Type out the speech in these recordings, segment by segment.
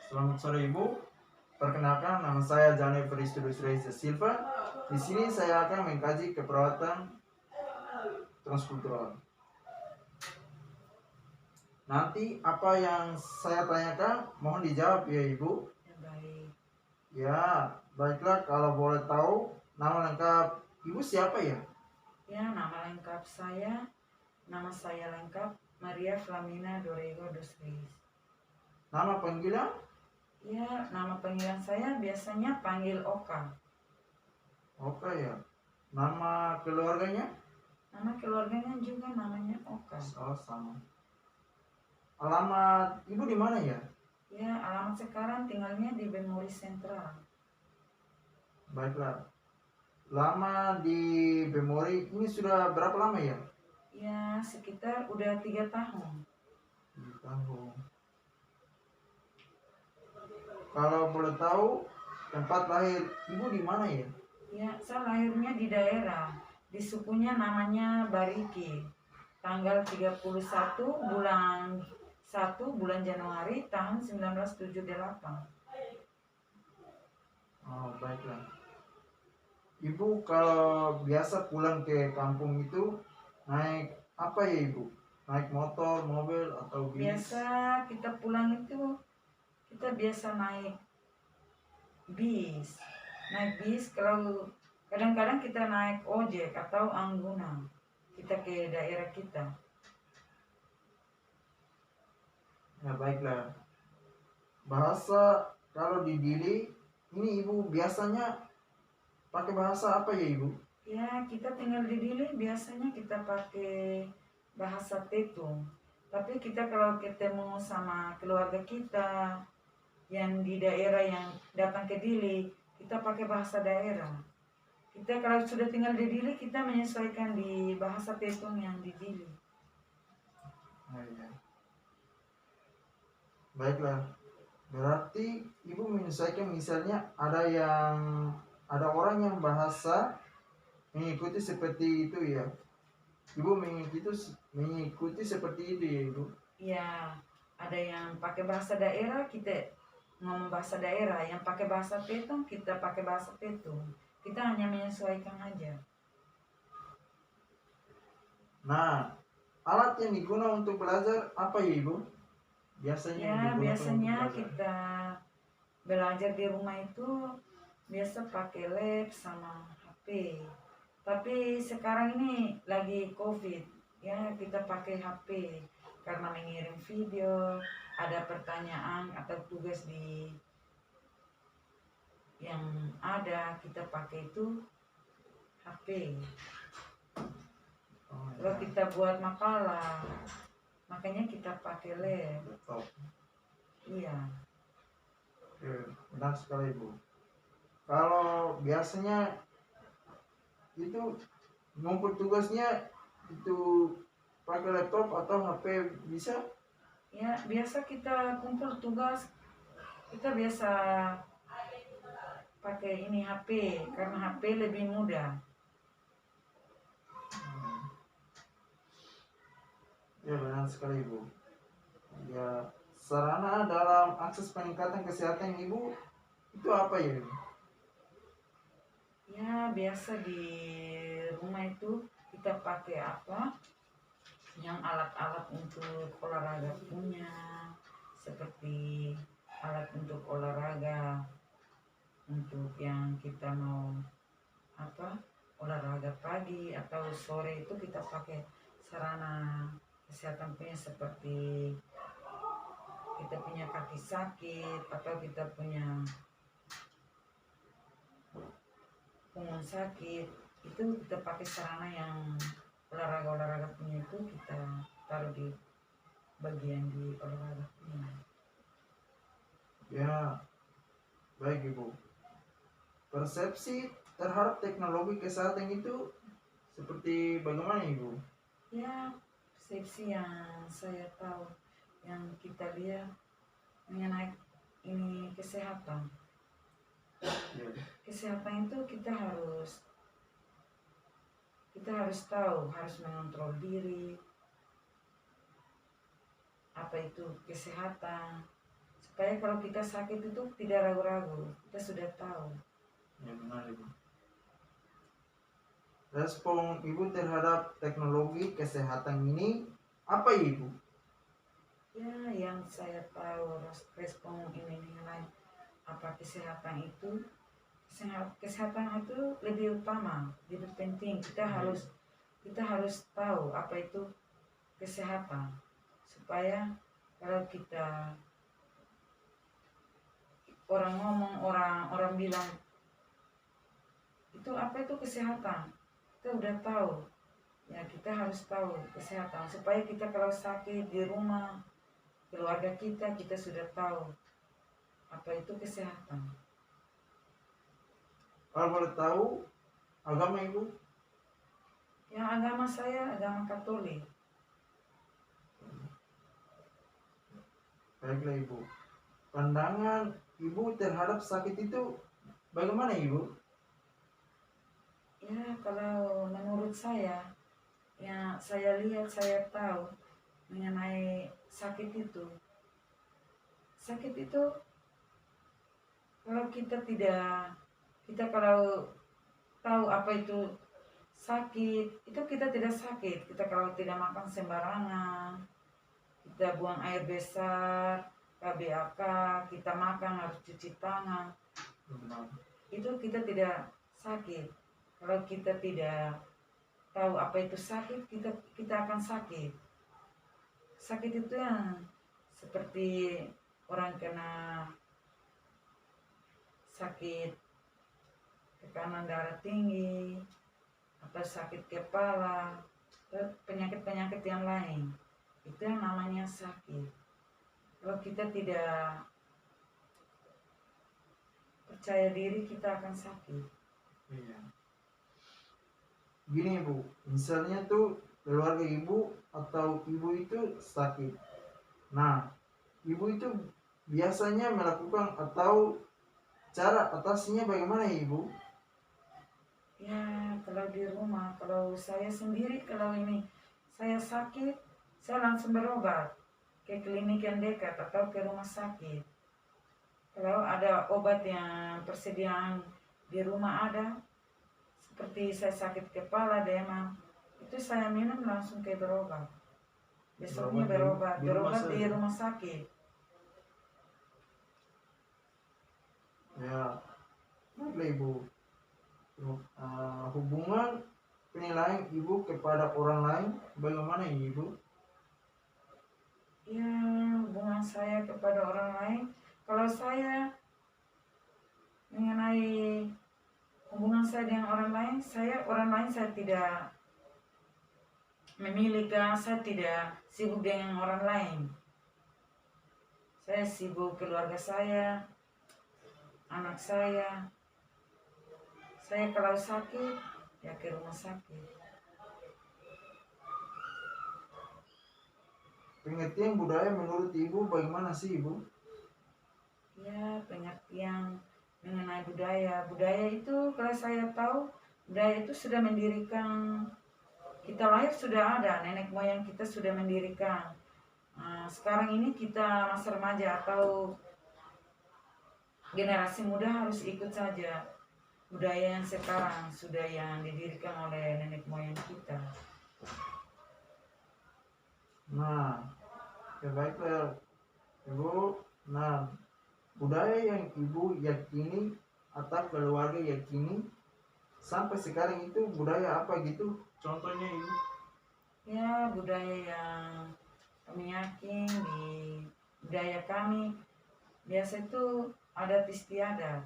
Selamat sore Ibu. Perkenalkan, nama saya Jane Feristudius Reza Silva. Di sini saya akan mengkaji keperawatan transkultural. Nanti apa yang saya tanyakan mohon dijawab ya Ibu. Ya, baik. Ya, baiklah, kalau boleh tahu nama lengkap Ibu siapa ya? Ya, nama saya lengkap Maria Flamina Dorego dos Reis. Nama panggilan? Ya, nama panggilan saya biasanya panggil Oka. Oka ya. Nama keluarganya? Nama keluarganya juga namanya Oka. Oh, sama. Alamat Ibu di mana ya? Ya, alamat sekarang tinggalnya di Bemori Sentral. Baiklah. Lama di Bemori ini sudah berapa lama ya? Ya, sekitar udah 3 tahun. 3 tahun. Kalau boleh tahu tempat lahir Ibu di mana ya? Ya, saya lahirnya di daerah. Di sukunya namanya Bariki. Tanggal 31 bulan Januari tahun 1978. Oh, baiklah. Ibu kalau biasa pulang ke kampung itu naik apa ya Ibu? Naik motor, mobil, atau bis? Biasa kita pulang itu kita biasa naik bis. Kalau kadang-kadang kita naik ojek atau angguna. Kita ke daerah kita. Ya baiklah. Bahasa kalau di Dili ini Ibu biasanya pakai bahasa apa ya Ibu? Ya, kita tinggal di Dili biasanya kita pakai bahasa Tetung. Tapi kita kalau ketemu sama keluarga kita yang di daerah yang datang ke Dili, kita pakai bahasa daerah. Kita kalau sudah tinggal di Dili, kita menyesuaikan di bahasa Tetung yang di Dili. Oh, iya. Baiklah. Berarti Ibu menyesuaikan, misalnya ada orang yang bahasa mengikuti seperti itu ya. Ibu mengikuti seperti itu ya Ibu. Ya, ada yang pakai bahasa daerah, kita ngomong bahasa daerah. Yang pakai bahasa Tetung, kita pakai bahasa Tetung. Kita hanya menyesuaikan aja. Nah, alat yang digunakan untuk belajar apa ya Ibu? Biasanya yang Ya, digunakan biasanya untuk belajar. kita belajar di rumah itu biasa pakai lab sama HP. Tapi sekarang ini lagi COVID, ya kita pakai HP karena mengirim video, ada pertanyaan atau tugas yang ada kita pakai itu HP. Oh, Kalau ya. kita buat makalah, makanya kita pakai lab. Laptop. Iya. Oke, benar sekali Ibu. Kalau biasanya itu ngumpul tugasnya itu pakai laptop atau HP bisa? Ya, biasa kita kumpul tugas, kita biasa pakai ini HP karena HP lebih mudah. Ya benar sekali Ibu. Ya, sarana dalam akses peningkatan kesehatan Ibu itu apa ya Ibu? Ya, biasa di rumah itu kita pakai apa? Yang alat-alat untuk olahraga punya, seperti alat untuk olahraga, untuk yang kita mau apa? Olahraga pagi atau sore itu kita pakai sarana kesehatan punya seperti kita punya kaki sakit atau kita punya punggung sakit, itu kita pakai sarana yang olahraga punya itu kita taruh di bagian di olahraga punya. Ya, baik Ibu. Persepsi terhadap teknologi kesehatan itu seperti bagaimana Ibu? Ya, persepsi yang saya tahu yang kita lihat mengenai ini kesehatan. Ya. Kesehatan itu kita harus tahu, harus mengontrol diri. Apa itu kesehatan? supaya kalau kita sakit itu tidak ragu-ragu, kita sudah tahu. Ya benar ibu. Respon ibu terhadap teknologi kesehatan ini apa ibu? Ya, yang saya tahu respon ini mengenai apa kesehatan itu, kesehatan itu lebih utama, lebih penting. Kita harus tahu apa itu kesehatan, supaya kalau kita orang ngomong, orang bilang itu apa itu kesehatan, kita udah tahu. Ya, kita harus tahu kesehatan supaya kita kalau sakit di rumah, keluarga kita sudah tahu apa itu kesehatan. Kalau boleh tahu agama ibu? Ya, agama saya agama Katolik. Baiklah ibu. Pandangan ibu terhadap sakit itu bagaimana ibu? Ya, kalau menurut saya, ya saya lihat, saya tahu mengenai sakit itu. Sakit itu kalau kita kalau tahu apa itu sakit, itu kita tidak sakit. Kita kalau tidak makan sembarangan, kita buang air besar, KBAK, kita makan harus cuci tangan, itu kita tidak sakit. Kalau kita tidak tahu apa itu sakit, kita akan sakit. Sakit itu yang seperti orang kena sakit tekanan darah tinggi, atau sakit kepala, atau penyakit-penyakit yang lain. Itu yang namanya sakit. Kalau kita tidak percaya diri, kita akan sakit. Iya. Gini ibu, misalnya tuh keluarga ibu atau ibu itu sakit. Nah, ibu itu biasanya melakukan atau cara atasinya bagaimana ibu? Ya, kalau di rumah, kalau saya sendiri, kalau ini saya sakit, saya langsung berobat ke klinik yang dekat atau ke rumah sakit. Kalau ada obat yang persediaan di rumah ada, seperti saya sakit kepala, demam, itu saya minum langsung ke berobat. Besoknya berobat di rumah sakit. Ya, baiklah ibu. Hubungan penilaian ibu kepada orang lain bagaimana ibu? Ya, hubungan saya kepada orang lain, kalau saya mengenai hubungan saya dengan orang lain saya tidak memiliki, saya tidak sibuk dengan orang lain. Saya sibuk keluarga saya, anak saya. Saya kalau sakit, ya ke rumah sakit. Pengertian budaya menurut ibu bagaimana sih ibu? Ya, pengertian mengenai budaya. Budaya itu kalau saya tahu, budaya itu sudah mendirikan, kita lahir sudah ada, nenek moyang kita sudah mendirikan. Sekarang ini kita masa remaja atau generasi muda harus ikut saja budaya yang sekarang sudah yang didirikan oleh nenek moyang kita. Nah, ya baiklah ibu. Nah, budaya yang ibu yakini atau keluarga yakini sampai sekarang itu budaya apa gitu? Contohnya ibu? Ya, budaya yang kami yakin di budaya kami biasa itu adat istiadat.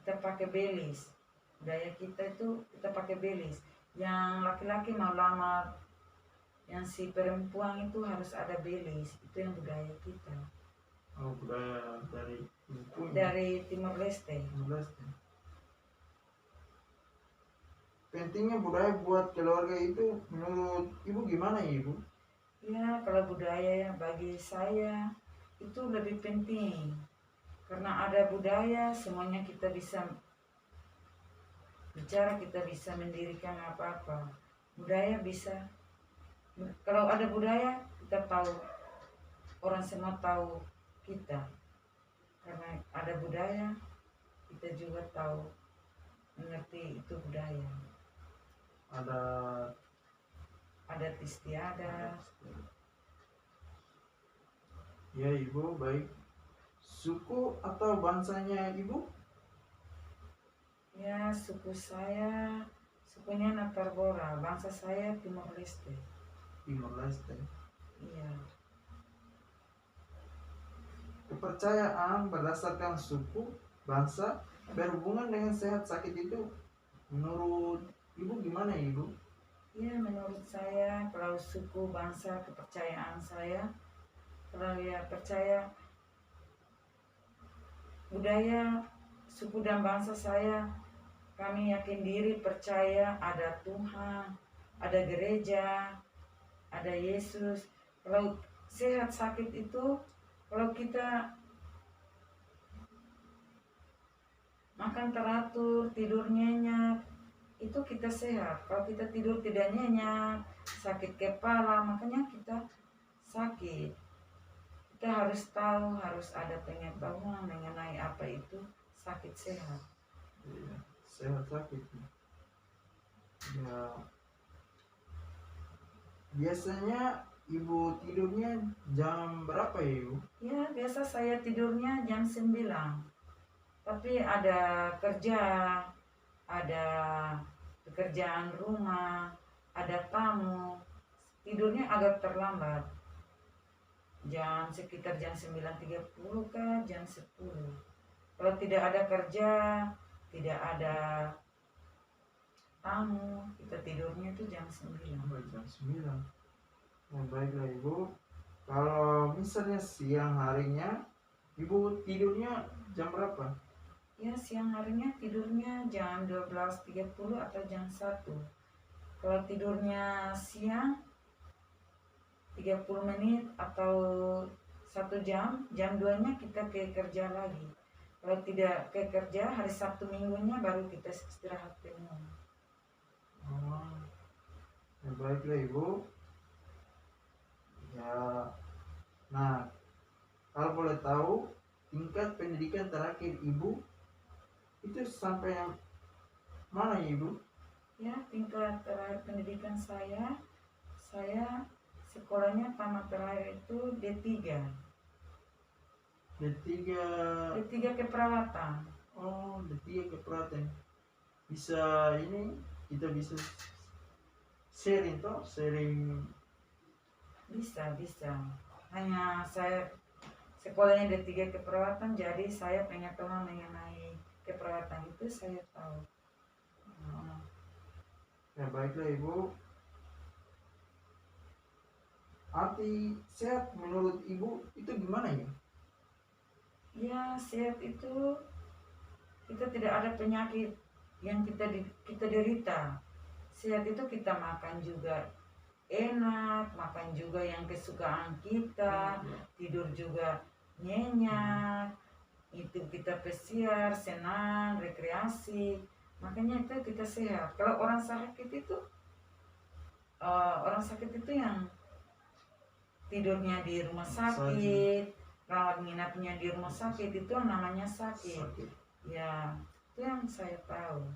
Kita pakai belis. Budaya kita itu kita pakai belis. Yang laki-laki mau lamar, yang si perempuan itu harus ada belis. Itu yang budaya kita. Oh, budaya dari ibu Dari Timor Leste. Pentingnya budaya buat keluarga itu menurut ibu gimana ibu? Ya, kalau budaya bagi saya itu lebih penting. Karena ada budaya, semuanya kita bisa bicara, kita bisa mendirikan apa-apa. Budaya bisa, kalau ada budaya, kita tahu, orang semua tahu kita. ada budaya, kita juga tahu mengerti itu budaya. Ada Adat istiadat. ya Ibu, baik. Suku atau bangsanya Ibu? Ya, sukunya Natarbora, bangsa saya Timor Leste. Timor Leste. Iya. Kepercayaan berdasarkan suku, bangsa berhubungan dengan sehat sakit itu menurut Ibu gimana Ibu? Ya, menurut saya kalau suku, bangsa, kepercayaan saya, kalau ya percaya budaya suku dan bangsa saya, kami yakin diri percaya ada Tuhan, ada gereja, ada Yesus. Kalau sehat sakit itu, kalau kita makan teratur, tidur nyenyak, itu kita sehat. Kalau kita tidur tidak nyenyak, sakit kepala, makanya kita sakit. Kita harus tahu, harus ada pengetahuan mengenai apa itu sakit sehat. Iya, sehat sakit. Ya, biasanya Ibu tidurnya jam berapa ya Ibu? Ya, biasa saya tidurnya jam 9. Tapi ada kerja, ada pekerjaan rumah, ada tamu, tidurnya agak terlambat. Sekitar jam 9.30 kah, jam 10. Kalau tidak ada kerja, tidak ada tamu, kita tidurnya itu jam 9. Oh, jam 9. Nah, baiklah Ibu. Kalau misalnya siang harinya Ibu tidurnya jam berapa? Ya, siang harinya tidurnya jam 12.30 atau jam 1. Kalau tidurnya siang 30 menit atau 1 jam, jam 2-nya kita ke kerja lagi. Kalau tidak ke kerja, hari Sabtu Minggunya baru kita istirahat penuh. Oh, ya baiklah Ibu. Ya, nah kalau boleh tahu tingkat pendidikan terakhir Ibu itu sampai yang mana ya Ibu? Ya, tingkat terakhir pendidikan saya sekolahnya tamat terakhir itu D3. D3. D3 keperawatan. Oh, D3 keperawatan. Bisa ini kita bisa sharing toh, sharing. Bisa. Hanya saya sekolahnya D3 keperawatan, jadi saya pengetahuan mengenai keperawatan itu saya tahu. Oh, ya baiklah Ibu. Arti sehat menurut Ibu itu gimana ya? Ya, sehat itu kita tidak ada penyakit yang kita derita. Sehat itu kita makan juga enak, makan juga yang kesukaan kita, tidur juga nyenyak, itu kita pesiar, senang, rekreasi, makanya itu kita sehat. Kalau orang sakit itu yang tidurnya di rumah sakit, rawat nginapnya di rumah sakit, itu namanya sakit. Ya, itu yang saya tahu.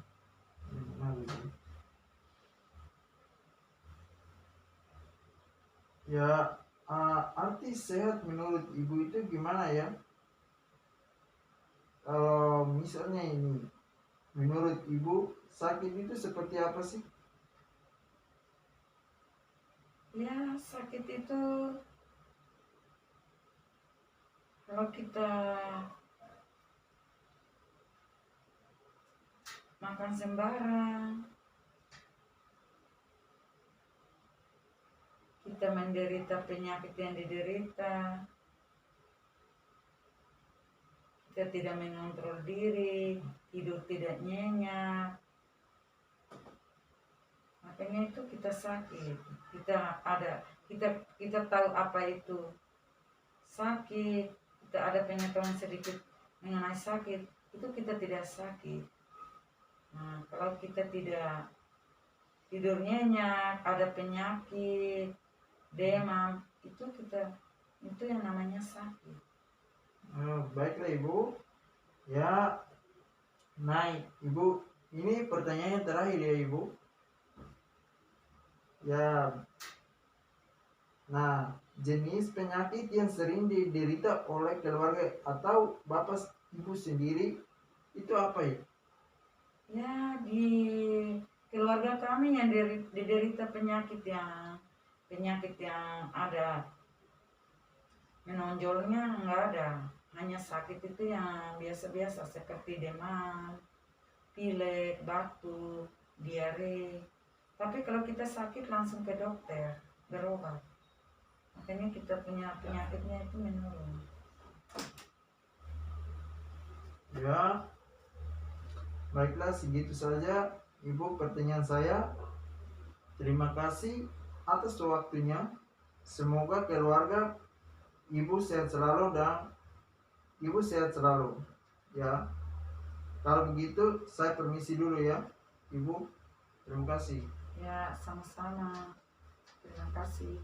Ya, arti sehat menurut Ibu itu gimana ya? Kalau misalnya ini, menurut Ibu sakit itu seperti apa sih? Ya, sakit itu kalau kita makan sembarang, kita menderita penyakit yang diderita, kita tidak mengontrol diri, tidur tidak nyenyak, makanya itu kita sakit. Kita tahu apa itu sakit, kita ada pengetahuan sedikit mengenai sakit, itu kita tidak sakit. Nah, kalau kita tidak tidur nyenyak, ada penyakit, demam, itu yang namanya sakit. Baiklah Ibu. Ya, nah Ibu, ini pertanyaan terakhir ya Ibu. Ya, nah jenis penyakit yang sering diderita oleh keluarga atau Bapak Ibu sendiri itu apa ya? Ya, di keluarga kami yang diderita penyakit yang ada menonjolnya nggak ada, hanya sakit itu yang biasa-biasa seperti demam, pilek, batuk, diare. Tapi kalau kita sakit langsung ke dokter berobat, makanya kita punya penyakitnya itu menurun. Ya, baiklah segitu saja Ibu pertanyaan saya. Terima kasih atas waktunya. Semoga keluarga Ibu sehat selalu dan Ibu sehat selalu. Ya, kalau begitu saya permisi dulu ya, Ibu. Terima kasih. Ya, sama-sama. Terima kasih.